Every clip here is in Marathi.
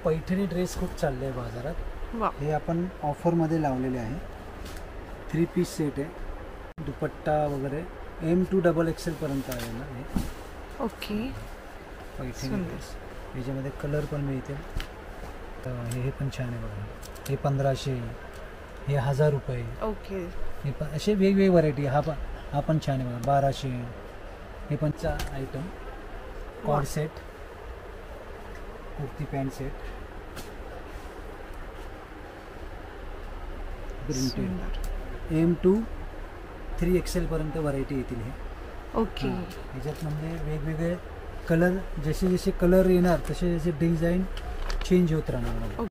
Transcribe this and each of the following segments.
पैठणी ड्रेस खूप चालले आहे बाजारात। वा, हे आपण ऑफर मध्ये लावलेले आहे। 3 पीस सेट आहे, दुपट्टा वगैरे M2 XXL पर्यंत आहे ना हे। ओके, पैठणी ड्रेस याच्यामध्ये कलर पण मिळतील। तर हे पण छान आहे बघा, हे 1500, हे 1000 रुपये। ओके, हे पण असे वेगवेगळे व्हरायटी। हा पण छान आहे बघा, 1200। हे पण item co-ord set, kurti pant set, printed M2 3XL पर्यंत व्हरायटी येतील हे। ओके, ह्याच्यात म्हणजे वेगवेगळे कलर, जसे जसे कलर येणार तसे जसे डिझाईन चेंज होत राहणार।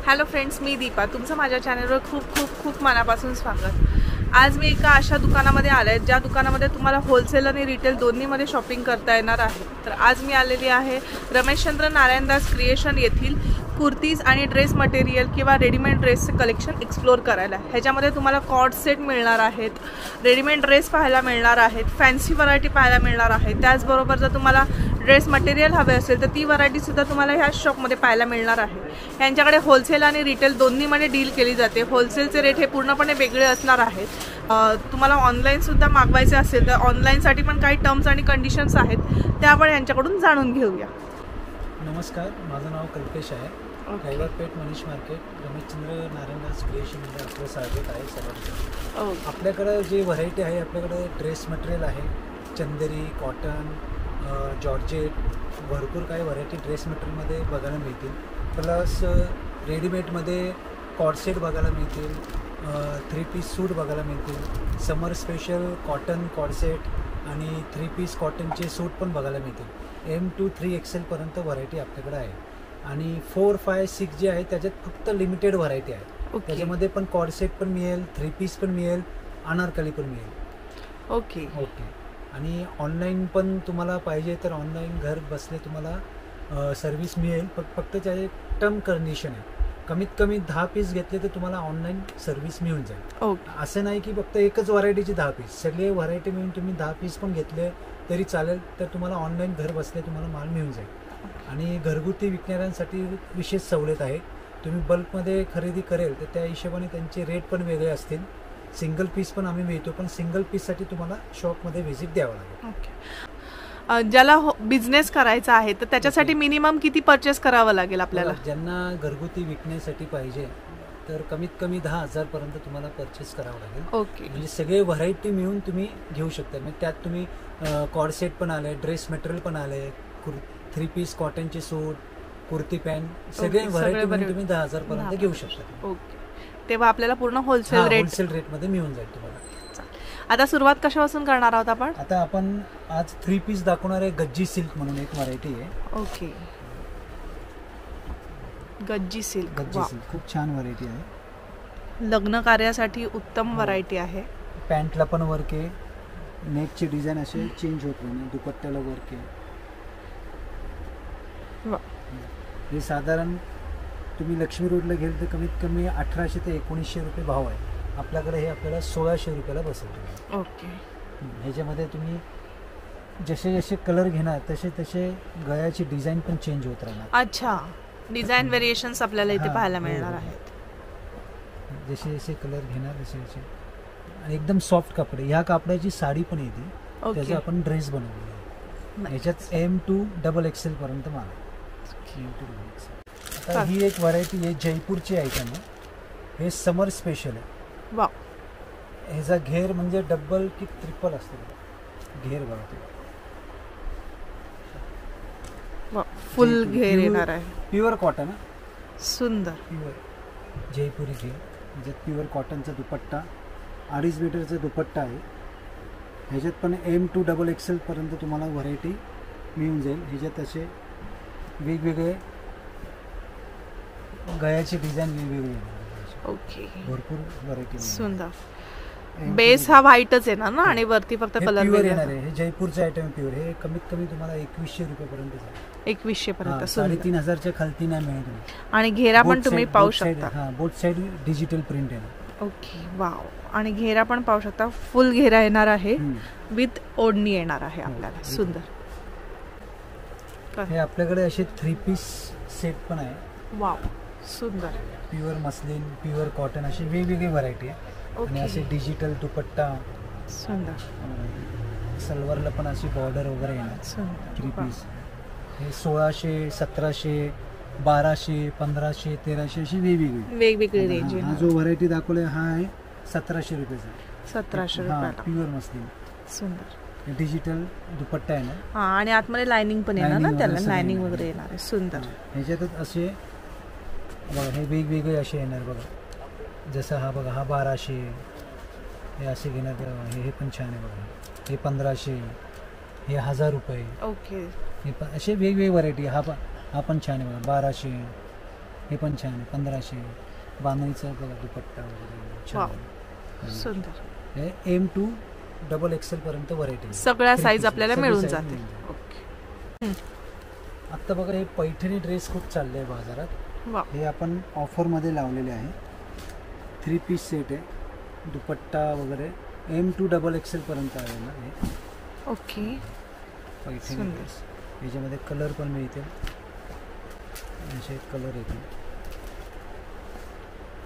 हॅलो फ्रेंड्स, मी दीपा, तुमचं माझ्या चॅनलवर खूप खूप खूप मनापासून स्वागत। आज मी एका अशा दुकानामध्ये आले आहे ज्या दुकानामध्ये तुम्हाला होलसेल आणि रिटेल दोन्हीमध्ये शॉपिंग करता येणार आहे। तर आज मी आलेली आहे रमेशचंद्र नारायणदास क्रिएशन येथील कुर्तीज आणि ड्रेस मटेरियल किंवा रेडीमेड ड्रेसचे कलेक्शन एक्सप्लोर करायला। ह्याच्यामध्ये तुम्हाला कॉर्ड सेट मिळणार आहेत, रेडीमेड ड्रेस पाहायला मिळणार आहेत, फॅन्सी व्हरायटी पाहायला मिळणार आहे। त्याचबरोबर जर तुम्हाला ड्रेस मटेरियल हवे असेल तर ती व्हरायटीसुद्धा तुम्हाला ह्या शॉपमध्ये पाहायला मिळणार आहे। यांच्याकडे होलसेल आणि रिटेल दोन्हीमध्ये डील केली जाते। होलसेलचे रेट हे पूर्णपणे वेगळे असणार आहेत। तुम्हाला ऑनलाईनसुद्धा मागवायचे असेल तर ऑनलाईनसाठी पण काही टर्म्स आणि कंडिशन्स आहेत, त्या आपण यांच्याकडून जाणून घेऊया। नमस्कार, माझं नाव कल्पेश आहे। कैवारपेठ मनीष मार्केट, रमेशचंद्र नारायणदास क्रिएशनमध्ये आपलं स्वागत आहे सर्वांचं। आपल्याकडं जे व्हरायटी आहे, आपल्याकडे ड्रेस मटेरियल आहे, चंदेरी, कॉटन, जॉर्जेट, भरपूर काही व्हरायटी ड्रेस मटेरियलमध्ये बघायला मिळतील। प्लस रेडीमेडमध्ये कॉर्डसेट बघायला मिळतील, 3 पीस सूट बघायला मिळतील, समर स्पेशल कॉटन कॉर्डसेट आणि 3 पीस कॉटनचे सूट पण बघायला मिळतील। M2 3XL पर्यंत व्हरायटी आपल्याकडे आहे। आणि 4, 5, 6 जे आहे त्याच्यात फक्त लिमिटेड व्हरायटी आहे। त्याच्यामध्ये पण कॉर्डसेट पण मिळेल, 3 पीस पण मिळेल, अनारकली पण मिळेल। Okay okay. आणि ऑनलाईन पण तुम्हाला पाहिजे तर ऑनलाईन घर बसले तुम्हाला सर्व्हिस मिळेल। फक्त त्याचे टर्म कंडिशन आहे, कमीत कमी 10 पीस घेतले तर तुम्हाला ऑनलाईन सर्व्हिस मिळून जाईल। असं नाही की फक्त एकच व्हरायटीचे 10 पीस, सगळे व्हरायटी मिळून तुम्ही 10 पीस पण घेतले तरी चालेल, तर तुम्हाला ऑनलाईन घर बसले तुम्हाला माल मिळून जाईल। आणि घरगुती विकणाऱ्यांसाठी विशेष सवलत आहे। तुम्ही बल्कमध्ये खरेदी करेल तर त्या हिशोबाने त्यांचे रेट पण वेगळे असतील। सिंगल पीस पण आम्ही मिळतो, पण सिंगल पीससाठी तुम्हाला शॉपमध्ये व्हिजिट द्यावं लागेल। ओके, ज्याला बिझनेस करायचा आहे तर त्याच्यासाठी मिनिमम किती परचेस करावं लागेल आपल्याला? ज्यांना घरगुती विकण्यासाठी पाहिजे तर कमीत कमी 10,000 पर्यंत तुम्हाला परचेस करावं लागेल। ओके, म्हणजे सगळे व्हरायटी मिळून तुम्ही घेऊ शकता। म्हणजे त्यात तुम्ही कॉर्डसेट पण आले, ड्रेस मटेरियल पण आले, 3 पीस कॉटनचे सूट, कुर्ती पॅन्ट, सगळे व्हरायटी मिळून तुम्ही 10,000 पर्यंत घेऊ शकता। ओके, तेव्हा आपल्याला पूर्ण होलसेल रेट मध्ये मिळून जाईल तुम्हाला। आता सुरुवात कशापासून करणार आहोत आपण? आता आपण आज 3 पीस दाखवणार आहे। गज्जी सिल्क म्हणून एक व्हरायटी आहे। ओके, गज्जी सिल्क खूप छान व्हरायटी आहे। लग्न कार्यासाठी उत्तम व्हरायटी आहे। पॅन्टला पण वर्क आहे, नेकचे डिझाईन असे चेंज होत नाही, दुपट्ट्याला वर्क आहे। हे साधारण तुम्ही लक्ष्मी रोडला गेल तर कमीत कमी 1800 ते 1900 रुपये भाव आहे। आपल्याकडे हे आपल्याला 1600 रुपयाला बसेल। ओके, ह्याच्यामध्ये तुम्ही जसे जसे कलर घेणार तसे तसे गळ्याची डिझाईन पण चेंज होत राहणार। अच्छा, डिझाईन व्हेरिएशन्स आपल्याला इथे पाहायला मिळणार आहेत। जसे जसे कलर घेणार तसे तसे, आणि एकदम सॉफ्ट कपडे, ह्या कापडाची साडी पण येते, त्याचा आपण ड्रेस बनवलेला आहे। ह्याच्यात M2 XXL पर्यंत माल आहे। आता ही एक व्हरायटी आहे, जयपूरची आयटम आहे। हे समर स्पेशल आहे। वा, ह्याचा घेर म्हणजे डबल की ट्रिपल असतो घेर बघा, फुल घेर येणार आहे। प्युअर कॉटन, सुंदर प्युअर जयपुरी घेर, ह्याच्यात प्युअर कॉटनचा दुपट्टा, 2.5 मीटरचा दुपट्टा आहे। ह्याच्यात पण M2 XXL पर्यंत तुम्हाला व्हरायटी मिळून जाईल। ह्याच्यात असे वेगवेगळे गळ्याची डिझाईन वेगवेगळे। ओके, भरपूर व्हरायटी सुंदर। बेस हा व्हाईटच येणार ना, आणि वरती फक्त कलर येणार आहे। हे जयपूरचे आयटम प्युअर, हे कमीत कमी तुम्हाला 2100 रुपये पर्यंत जाईल। 2100 पर्यंत, 3500च्या खालती नाही मिळेल। आणि घेरा पण तुम्ही पाहू शकता, बोथ साइड डिजिटल प्रिंट आहे। ओके, वाव, आणि घेरा पण पाहू शकता, फुल घेरा येणार आहे, विथ ओढणी येणार आहे आपल्याला। सुंदर। हे आपल्याकडे असे 3 पीस सेट पण आहे। वाव, सुंदर. प्युअर मस्लिन, प्युअर कॉटन अशी वेगवेगळी व्हरायटी आहे. आणि असे डिजिटल दुपट्टा, सुंदर. सलवारला पण अशी बॉर्डर वगैरे येणार. सुंदर. 3 पीस हे 1600, 1700, 1200, 1500, 1300 अशी वेगवेगळी रेंज आहे. हा जो व्हरायटी दाखवलाय हा आहे 1700 रुपयाचा. 1700 रुपयाला. Pure muslin. सुंदर. डिजिटल दुपट्टा आहे ना. हा, आणि आतमध्ये लाइनिंग पण येणार ना, त्याला लाइनिंग वगैरे येणार आहे. सुंदर. ह्याच्यातच असे बघा हे वेगवेगळे असे येणार बघा. जसं हा बघा, हा 1200, हे असे घेणार. हे पण छान आहे बघा. हे 1500, हे 1000 रुपये. ओके. हे पण असे वेगवेगळे व्हरायटी. हा पण छान आहे बघा, 1200. हे पण छान आहे, 1500. बांधणीचा बघा दुपट्टा वगैरे छान आहे. सुंदर. हे M2 XXL पर्यंत व्हरायटी. सगळ्या साईज आपल्याला मिळून जाते. ओके. आता बघा हे पैठणी ड्रेस खूप चालले आहे बाजारात. हे आपण ऑफरमध्ये लावलेले आहे. 3 पीस सेट आहे. दुपट्टा वगैरे M2 XXL पर्यंत आहे ना हे. ओके. पैठणी ड्रेस. याच्यामध्ये कलर पण मिळतील. असे कलर येतील.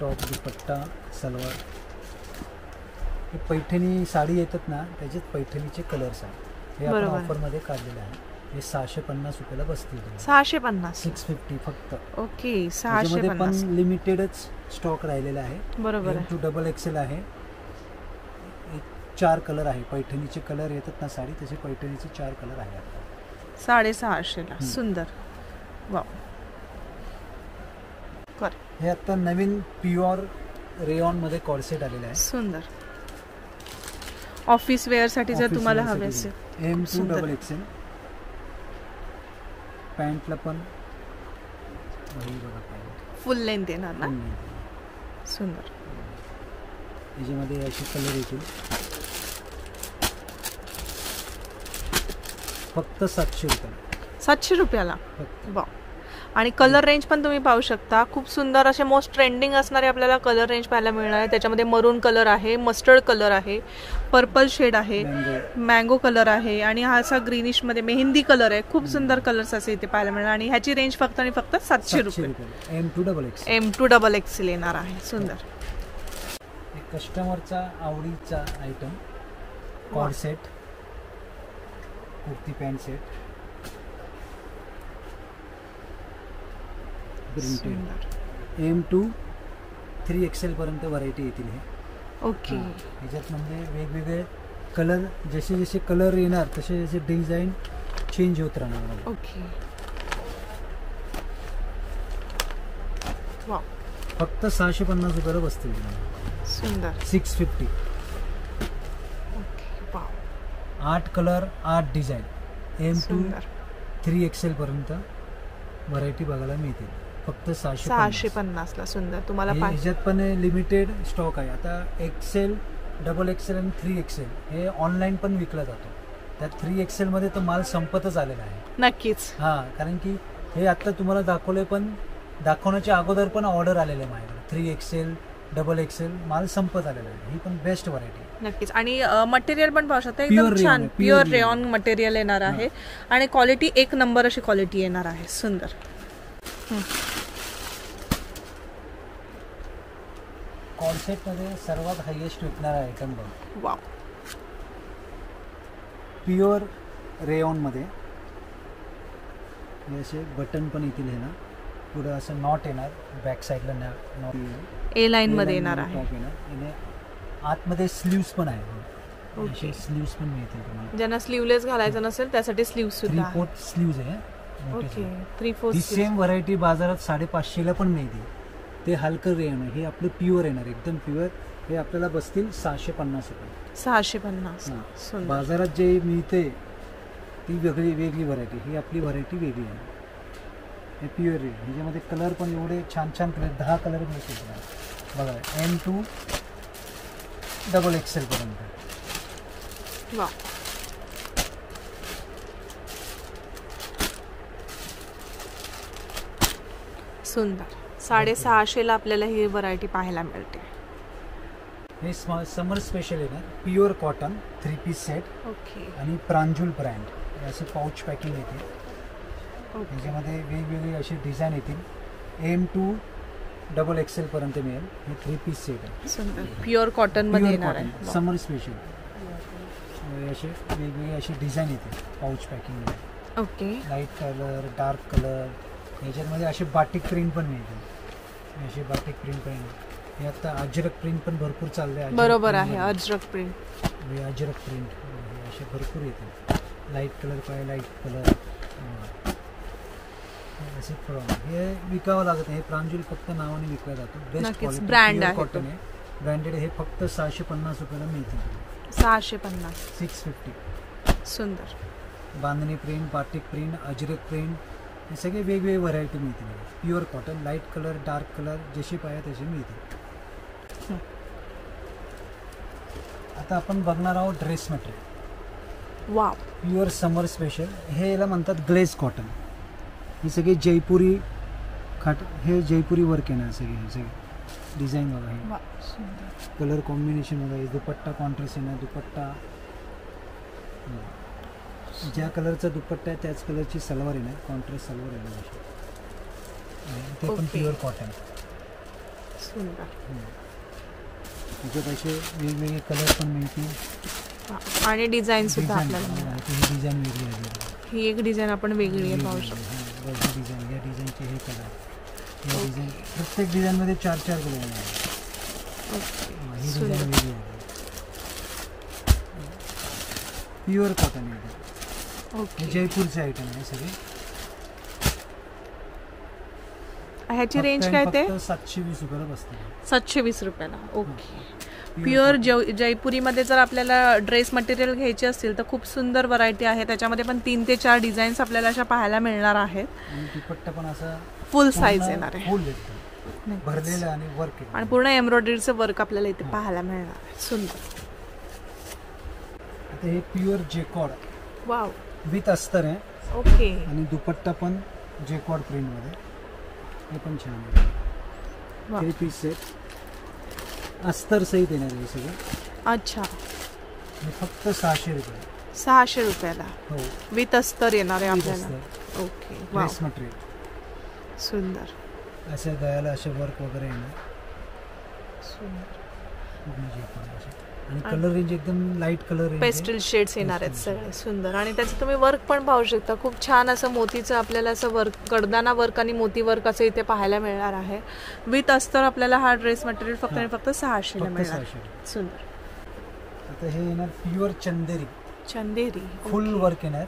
टॉप, दुपट्टा, सलवार. हे पैठणी साडी येतात ना, त्याच्यात पैठणीचे कलर्स आहेत. हे आपण ऑफरमध्ये काढलेले आहे. हे 650 रुपयाला बसतील. 650. 650 फक्त. ओके. 650 पण लिमिटेडच स्टॉक राहिलेला आहे. बरोबर. M2 XXL आहे. 4 कलर आहे. पैठणीचे कलर येतात ना साडी, तसे पैठणीचे 4 कलर आहे. 650 ला. सुंदर. वाव. हे आता नवीन प्युअर रेयॉन मध्ये कॉर्सेट आलेले आहे. सुंदर. ऑफिस वेअर साठी जर तुम्हाला हवे असेल. M2 XXL. पॅन्टला पण फुल लेंथ येणार ना. सुंदर. याच्यामध्ये असे कलर येतील. फक्त 700 रुपये. 700 रुपयाला. वा. आणि कलर रेंज पण तुम्ही पाहू शकता. खूप सुंदर असे मोस्ट ट्रेंडिंग असणारे आपल्याला कलर रेंज पाहायला मिळणार आहे. त्याच्यामध्ये मरून कलर आहे, मस्टर्ड कलर आहे, पर्पल शेड आहे, मँगो कलर आहे, आणि हा असा ग्रीनिश मध्ये मेहंदी कलर आहे. खूप सुंदर कलर्स असे इथे पाहायला मिळणार. आणि ह्याची रेंज फक्त आणि फक्त 700 रुपये. M2 XXL येणार आहे. सुंदर. कस्टमरचा आवडीचा item corset, kurti pant set, M2 3XL पर्यंत व्हरायटी येतील. हे ओके. ह्याच्यात म्हणजे वेगवेगळे कलर, जसे जसे कलर येणार तसे जसे डिझाईन चेंज होत राहणार. ओके. फक्त 650 रुपयाला बसतील. सुंदर. 650. Okay. 8 colour, 8 design. M2 3XL पर्यंत व्हरायटी बघायला मिळतील. फक्त 650 ला. सुंदर. तुम्हाला ह्याच्यात पण लिमिटेड स्टॉक आहे. आता XL, XXL आणि 3XL हे ऑनलाईन पण विकला जातो. त्यात 3XL मध्ये तर माल संपतच आलेला आहे. नक्कीच. हा, कारण की हे आता तुम्हाला दाखवले, पण दाखवण्याच्या अगोदर पण ऑर्डर आलेले आहे माझ्याकडे. 3XL, XXL माल संपत आलेला आहे. ही पण बेस्ट व्हरायटी. नक्कीच. आणि मटेरियल पण पाहू शकता. एकदम छान प्युअर रेयॉन मटेरियल येणार आहे. आणि क्वालिटी 1 नंबर अशी क्वालिटी येणार आहे. सुंदर. कॉर्सेट मध्ये सर्वात हायेस्ट विकणारा आयटम बघ. वाव. प्युअर रेयॉन मध्ये असे बटन पण येतील. हे ना पुढे असं नॉट येणार. बॅक साईडला नॉट ए लाईन मध्ये येणार आहे. आतमध्ये स्लीव्स पण आहे. असे स्लीव्स पण मिळतील तुम्हाला. ज्यांना स्लीवलेस घालायचं नसेल त्यासाठी स्लीव्स सुद्धा. 3/4 स्लीव्स आहे. ओके. 3/4. सेम व्हरायटी बाजारात 550 ला पण मिळते. ते हलकं रेयॉन आहे. हे आपलं प्युअर येणार, एकदम प्युअर. हे आपल्याला बसतील 650 रुपये. 650. बाजारात जे मिळते ती वेगळी व्हरायटी. ही आपली व्हरायटी वेगळी आहे. हे प्युअर आहे. ह्याच्यामध्ये कलर पण एवढे छान छान कलर, 10 कलर मिळतील बघा. M2 XXL पर्यंत. वा. सुंदर. 650 ला आपल्याला ही व्हरायटी पाहायला मिळते. हे समर स्पेशल येणार. Pure cotton 3 piece set. Okay. आणि प्रांजूल ब्रँड. असे पाऊच पॅकिंग येते. त्याच्यामध्ये वेगवेगळे असे डिझाईन येतील. M to XXL पर्यंत मिळेल. हे 3 पीस सेट आहे. सुंदर प्युअर कॉटन मध्ये येणार आहे. समर स्पेशल असे वेगवेगळे असे डिझाईन येते पाऊच पॅकिंग मध्ये. Okay. Light colour, dark colour, याच्यामध्ये असे बाटिक प्रिंट पण मिळते. असे बाटिक प्रिंट पण हे आता अजरक प्रिंट पण भरपूर चालले आहे. बरोबर आहे. अजरक प्रिंट, अजरक प्रिंट असे भरपूर येते. लाईट कलर पाहिजे, लाईट कलर असे हे विकावं लागत नाही. हे प्रांजूल फक्त नावाने विकला जातो. बेस्ट क्वालिटी ब्रँड आहे. कॉटन आहे, ब्रँडेड. हे फक्त 650 रुपयाला मिळते. 650. 650. सुंदर. बांधणी print, batik print, Ajrak print हे सगळे वेगवेगळे व्हरायटी मिळते. Pure cotton, light colour, dark colour जशी पाहिजे तशी मिळते. आता आपण बघणार आहोत ड्रेस मटेरियल. वाव. प्युअर समर स्पेशल. हे याला म्हणतात ग्लेज कॉटन. हे सगळे जयपुरी हे जयपुरी वर्क येणार सगळे. हे सगळे डिझाईन बघा. हे कलर कॉम्बिनेशन बघा. हे दुपट्टा कॉन्ट्रास्ट येणार. दुपट्टा ज्या कलरचा दुपट्टा आहे त्याच कलरची सलवार येणार. कॉन्ट्रास्ट सलवार येणार. ते पण प्युअर कॉटन. सुंदर. त्याच्यात असे वेगवेगळे कलर पण मिळतील आणि डिझाईन सुद्धा आपल्याला. ही डिझाईन वेगळी आहे. ही एक डिझाईन आपण वेगळी पाहू शकतो. डिझाईन, या डिझाईनचे हे कलर, या डिझाईन प्रत्येक डिझाईनमध्ये 4-4 कलर येणार. ही डिझाईन वेगळी आहे. प्युअर कॉटन आहे. ओके. जयपूरचे आयटम आहे सगळे. ह्याची रेंज काय ते? 720 रुपयाला बसते. 720 रुपयाला. ओके. प्युअर जयपुरीमध्ये जर आपल्याला ड्रेस मटेरियल घ्यायचे असतील तर खूप सुंदर व्हरायटी आहे. त्याच्यामध्ये पण 3 ते 4 डिझाईन्स आपल्याला अशा पाहायला मिळणार आहेत. आणि दुपट्टा पण असा फुल साईज येणार आहे. फुल येतो भरलेलं आणि वर्क आणि पूर्ण एम्ब्रॉयडरीचं वर्क आपल्याला इथे पाहायला मिळणार आहे. सुंदर. आता हे प्युअर जेकॉर्ड. वाव. विथ अस्तर आहे. ओके. आणि दुपट्टा पण जेकॉर्ड प्रिंट मध्ये. हे पण छान आहे. 3 पीस सेट अस्तर सहित येणार आहे सगळं. अच्छा. हे फक्त 600 रुपये. 600 रुपयाला. हो. विथ अस्तर येणार आहे आपल्याला. ओके. Dress material. सुंदर. असे गळ्याला असे वर्क वगैरे येणार. सुंदर. आणि कलर रेंज एकदम light colour range. Pastel shades येणार आहेत सगळे. सुंदर. आणि त्याचं तुम्ही वर्क पण पाहू शकता. खूप छान असं मोतीचं आपल्याला असं वर्क, कडदाना वर्क आणि मोती वर्क असं इथे पाहायला मिळणार आहे. विथ अस्तर आपल्याला हा ड्रेस मटेरियल फक्त आणि फक्त 600 ला मिळणार. सुंदर. आता हे येणार प्युअर चंदेरी. चंदेरी. फुल वर्क येणार.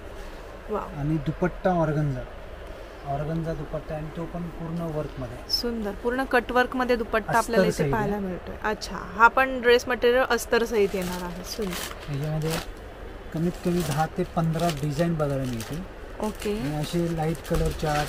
वाव. आणि दुपट्टा ऑर्गन्झा दुपट्टा आणि तो पण पूर्ण वर्क मध्ये. सुंदर. पूर्ण कट वर्क मध्ये दुपट्टा आपल्याला इथे पाहायला मिळतोय. अच्छा. हा पण ड्रेस मटेरियल अस्तर सहित येणार आहे. सुंदर. याच्यामध्ये कमीत कमी 10 ते 15 डिझाईन बघायला मिळते. ओके. असे light colour chart,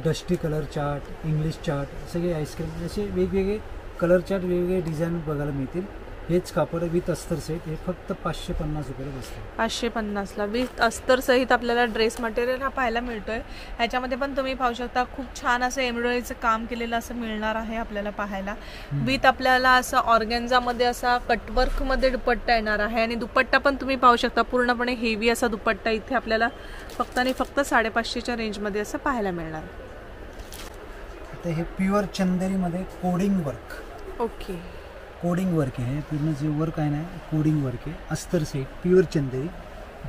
dusty colour chart, English chart सगळे आईस्क्रीम असे वेगवेगळे कलर चार्ट, वेगवेगळे डिझाईन बघायला मिळतील. हेच कापड विथ अस्तर सहित. हे फक्त 550 रुपयाला बसते. 550 ला विथ अस्तर सहित आपल्याला ड्रेस मटेरियल हा पाहायला मिळतोय. ह्याच्यामध्ये पण तुम्ही पाहू शकता खूप छान असं एम्ब्रॉयडरीचं काम केलेलं असं मिळणार आहे आपल्याला पाहायला. विथ आपल्याला असं ऑर्गेन्झामध्ये असा कटवर्क मध्ये दुपट्टा येणार आहे. आणि दुपट्टा पण तुम्ही पाहू शकता पूर्णपणे हेवी असा दुपट्टा इथे आपल्याला फक्त आणि फक्त 550च्या रेंजमध्ये असं पाहायला मिळणार. आता हे प्युअर चंदेरी मध्ये coding work. Okay. Coding work आहे. पूर्ण जे वर्क आहे ना कोडिंग वर्क आहे. अस्तर सेट प्युअर चंदेरी.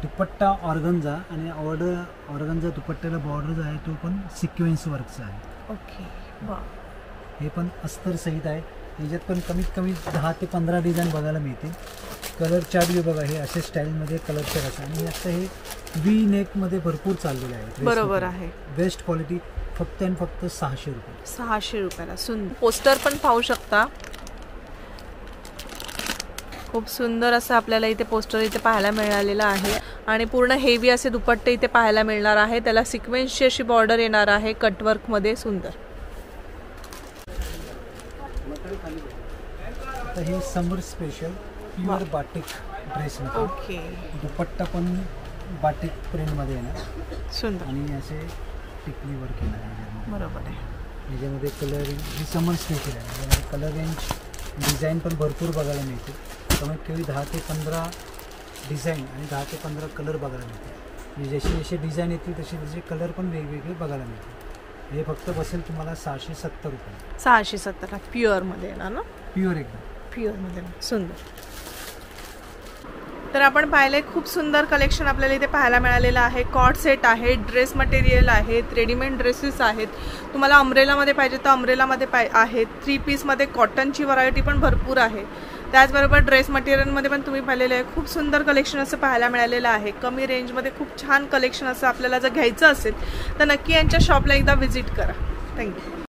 दुपट्टा ऑर्गन्झा आणि ऑर्गन्झा दुपट्ट्याला बॉर्डर जो आहे तो पण सिक्वेन्स वर्कचा आहे. ओके. वाव. हे पण अस्तर सहित आहे. याच्यात पण कमीत कमी 10 ते 15 डिझाईन बघायला मिळतील. कलर चार्ट बी बघा. हे असे स्टाईलमध्ये कलर चार्ट असतात. आणि आता हे व्ही नेकमध्ये भरपूर चाललेलं आहे. बरोबर आहे. Best quality. फक्त आणि फक्त 600 रुपये. 600 रुपयाला. सुंदर. पोस्टर पण पाहू शकता. खूप सुंदर असं आपल्याला इथे पोस्टर इथे पाहायला मिळालेलं आहे. आणि पूर्ण हेवी असे दुपट्टे इथे पाहायला मिळणार आहे. त्याला सिक्वेन्सची अशी बॉर्डर येणार आहे कटवर्क मध्ये. सुंदर. आता हे summer special pure batik dress मध्ये. ओके. दुपट्टा पण बाटिक प्रिंट मध्ये येणार. सुंदर. आणि असे टिकली वर्क येणार. बरोबर आहे. याच्यामध्ये कलर रेंज ही समर स्पेशल आहे. याच्यामध्ये कलर रेंज डिझाईन पण भरपूर बघायला मिळते. कमीत कमी 10 ते 15 डिझाईन आणि 10 ते 15 कलर बघायला मिळते. जसे जसे डिझाईन येतील तसे तसे कलर पण वेगवेगळे बघायला मिळतील. हे फक्त बसेल तुम्हाला 670 रुपये. 670 प्युअरमध्ये येणार ना? प्युअर एकदम प्युअरमध्ये सुंदर. तर आपण पाहिले खूप सुंदर कलेक्शन आपल्याला इथे पाहायला मिळालेलं आहे. कॉट सेट आहे, ड्रेस मटेरियल आहेत, रेडीमेड ड्रेसेस आहेत. तुम्हाला अम्ब्रेलामध्ये पाहिजे तर अम्ब्रेलामध्ये आहेत. 3 पीसमध्ये कॉटनची व्हरायटी पण भरपूर आहे. त्याचबरोबर ड्रेस मटेरियलमध्ये पण तुम्ही पाहिलेलं आहे खूप सुंदर कलेक्शन असं पाहायला मिळालेलं आहे. कमी रेंजमध्ये खूप छान कलेक्शन असं आपल्याला जर घ्यायचं असेल तर नक्की यांच्या शॉपला एकदा व्हिजिट करा. थँक्यू.